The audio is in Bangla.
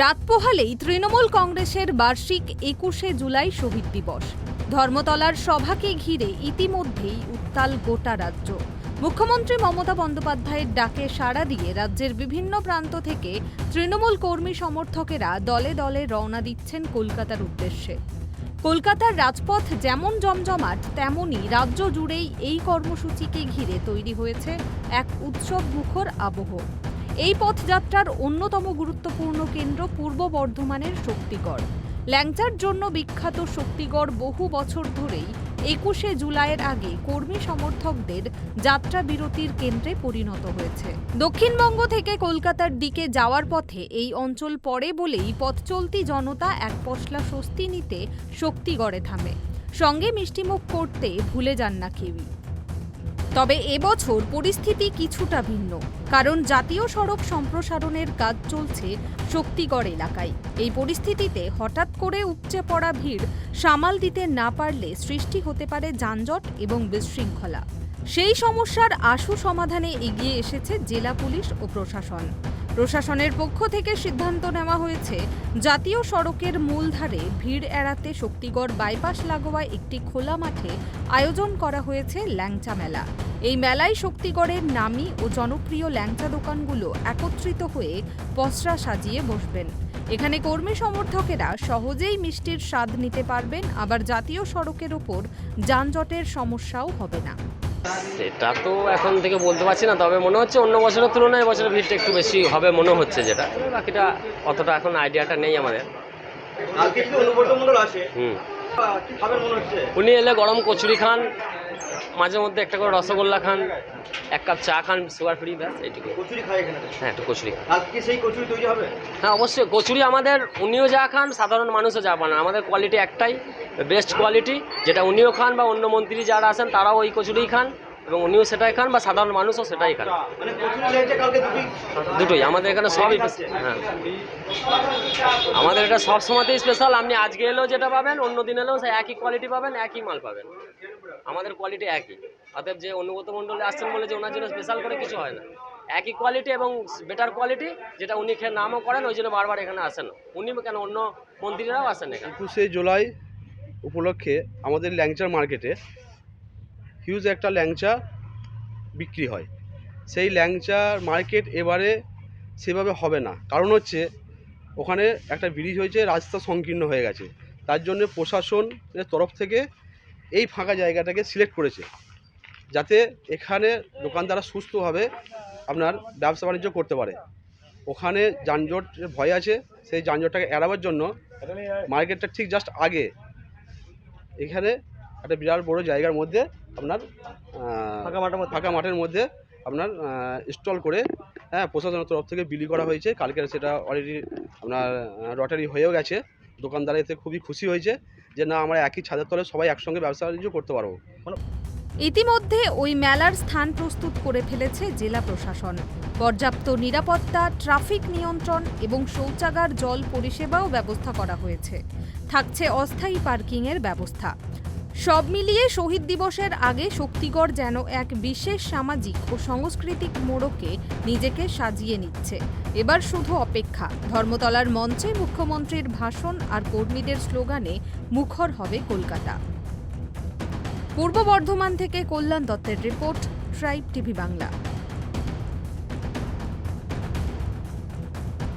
রাত পোহালেই তৃণমূল কংগ্রেসের বার্ষিক ২১শে জুলাই শহীদ দিবস। ধর্মতলার সভাকে ঘিরে ইতিমধ্যেই উত্তাল গোটা রাজ্য। মুখ্যমন্ত্রী মমতা বন্দ্যোপাধ্যায়ের ডাকে সাড়া দিয়ে রাজ্যের বিভিন্ন প্রান্ত থেকে তৃণমূল কর্মী সমর্থকেরা দলে দলে রওনা দিচ্ছেন কলকাতার উদ্দেশ্যে। কলকাতার রাজপথ যেমন জমজমাট, তেমনই রাজ্য জুড়েই এই কর্মসূচিকে ঘিরে তৈরি হয়েছে এক উৎসব মুখর আবহ। এই পথযাত্রার অন্যতম গুরুত্বপূর্ণ কেন্দ্র পূর্ব বর্ধমানের শক্তিগড়। ল্যাংচার জন্য বিখ্যাত শক্তিগড় বহু বছর ধরেই ২১শে জুলাইয়ের আগে কর্মী সমর্থকদের যাত্রা বিরতির কেন্দ্রে পরিণত হয়েছে। দক্ষিণবঙ্গ থেকে কলকাতার দিকে যাওয়ার পথে এই অঞ্চল পড়ে বলেই পথচলতি জনতা এক পশলা স্বস্তি নিতে শক্তিগড়ে থামে। সঙ্গে মিষ্টিমুখ করতে ভুলে যান না কেউই। তবে এবছর পরিস্থিতি কিছুটা ভিন্ন, কারণ জাতীয় সড়ক সম্প্রসারণের কাজ চলছে শক্তিগড় এলাকায়। এই পরিস্থিতিতে হঠাৎ করে উপচে পড়া ভিড় সামাল দিতে না পারলে সৃষ্টি হতে পারে যানজট এবং বিশৃঙ্খলা। সেই সমস্যার আশু সমাধানে এগিয়ে এসেছে জেলা পুলিশ ও প্রশাসন। প্রশাসনের পক্ষ থেকে সিদ্ধান্ত নেওয়া হয়েছে জাতীয় সড়কের মূলধারে ভিড় এড়াতে শক্তিগড় বাইপাস লাগোয়া একটি খোলা মাঠে আয়োজন করা হয়েছে ল্যাংচা মেলা। এই মেলায় শক্তিগড়ের নামী ও জনপ্রিয় ল্যাংচা দোকানগুলো একত্রিত হয়ে পসরা সাজিয়ে বসবেন। এখানে কর্মী সমর্থকেরা সহজেই মিষ্টির স্বাদ নিতে পারবেন, আবার জাতীয় সড়কের ওপর যানজটের সমস্যাও হবে না। সেটা তো এখন থেকে বলতে পারছি না, তবে মনে হচ্ছে অন্য বছরের তুলনায় এবছরের ভিড়টা একটু বেশি হবে মনে হচ্ছে, যেটা বাকিটা অতটা এখন আইডিয়াটা নেই আমাদের। উনি এলে গরম কচুরি খান, মাঝে মধ্যে একটা করে রসগোল্লা খান, এক কাপ চা খান সুগার ফ্রি, ব্যাস এইটুকু। কচুরি খায় এখানে? হ্যাঁ, একটু কচুরি। আজকে সেই কচুরি তৈরি হবে? হ্যাঁ, অবশ্যই। কচুরি আমাদের উনিও যা খান, সাধারণ মানুষও যা বানান, আমাদের কোয়ালিটি একটাই, বেস্ট কোয়ালিটি, যেটা উনিও খান বা অন্য মন্ত্রী যারা আছেন তারাও ওই কচুরিই খান, এবং উনিও সেটাই খান বা সাধারণ মানুষও সেটাই খান। মানে কচুরি লেগেছে কালকে দুটোই আমাদের এখানে সবই। হ্যাঁ, আমাদের এটা সব সময়তেই স্পেশাল। আপনি আজকে এলেও যেটা পাবেন, অন্য দিন এলেও সেই একই কোয়ালিটি পাবেন, একই মাল পাবেন। আমাদের কোয়ালিটি একই। অতএব যে অনুগত মণ্ডলে আসছেন বলে যে ওনার জন্য স্পেশাল করে কিছু হয় না, একই কোয়ালিটি এবং বেটার কোয়ালিটি, যেটা উনি খেয়ে নামও করেন, ওই জন্য বারবার এখানে আসেন। উনি কেন, অন্য মন্ত্রীরাও আসেন এখানে। ২১শে জুলাই উপলক্ষে আমাদের ল্যাংচার মার্কেটে হিউজ একটা ল্যাংচা বিক্রি হয়। সেই ল্যাংচার মার্কেট এবারে সেভাবে হবে না, কারণ হচ্ছে ওখানে একটা ব্রিজ হয়েছে, রাস্তা সংকীর্ণ হয়ে গেছে। তার জন্য প্রশাসনের তরফ থেকে এই ফাঁকা জায়গাটাকে সিলেক্ট করেছে, যাতে এখানে দোকানদাররা সুস্থভাবে আপনার ব্যবসা বাণিজ্য করতে পারে। ওখানে যানজটের ভয় আছে, সেই যানজটটাকে এড়াবার জন্য মার্কেটটা ঠিক জাস্ট আগে এখানে একটা বিরাট বড় জায়গার মধ্যে আপনার ফাঁকা মাঠের মধ্যে আপনার স্টল করে, হ্যাঁ, প্রশাসনের তরফ থেকে বিলি করা হয়েছে। কালকে সেটা অলরেডি আপনার লটারি হয়েও গেছে। দোকানদার এতে খুবই খুশি হয়েছে যে না, আমরা একই ছাদের তলে সবাই একসঙ্গে ব্যবসা বাণিজ্য করতে পারবো। ইতিমধ্যে ওই মেলার স্থান প্রস্তুত করে ফেলেছে জেলা প্রশাসন। পর্যাপ্ত নিরাপত্তা, ট্রাফিক নিয়ন্ত্রণ এবং শৌচাগার, জল পরিষেবাও ব্যবস্থা করা হয়েছে। থাকছে অস্থায়ী পার্কিংয়ের ব্যবস্থা। সব মিলিয়ে শহীদ দিবসের আগে শক্তিগড় যেন এক বিশেষ সামাজিক ও সাংস্কৃতিক মোড়কে নিজেকে সাজিয়ে নিচ্ছে। এবার শুধু অপেক্ষা, ধর্মতলার মঞ্চে মুখ্যমন্ত্রীর ভাষণ আর কর্মীদের স্লোগানে মুখর হবে কলকাতা। পূর্ব বর্ধমান থেকে কল্যাণ দত্তের রিপোর্ট, ট্রাইব টিভি বাংলা।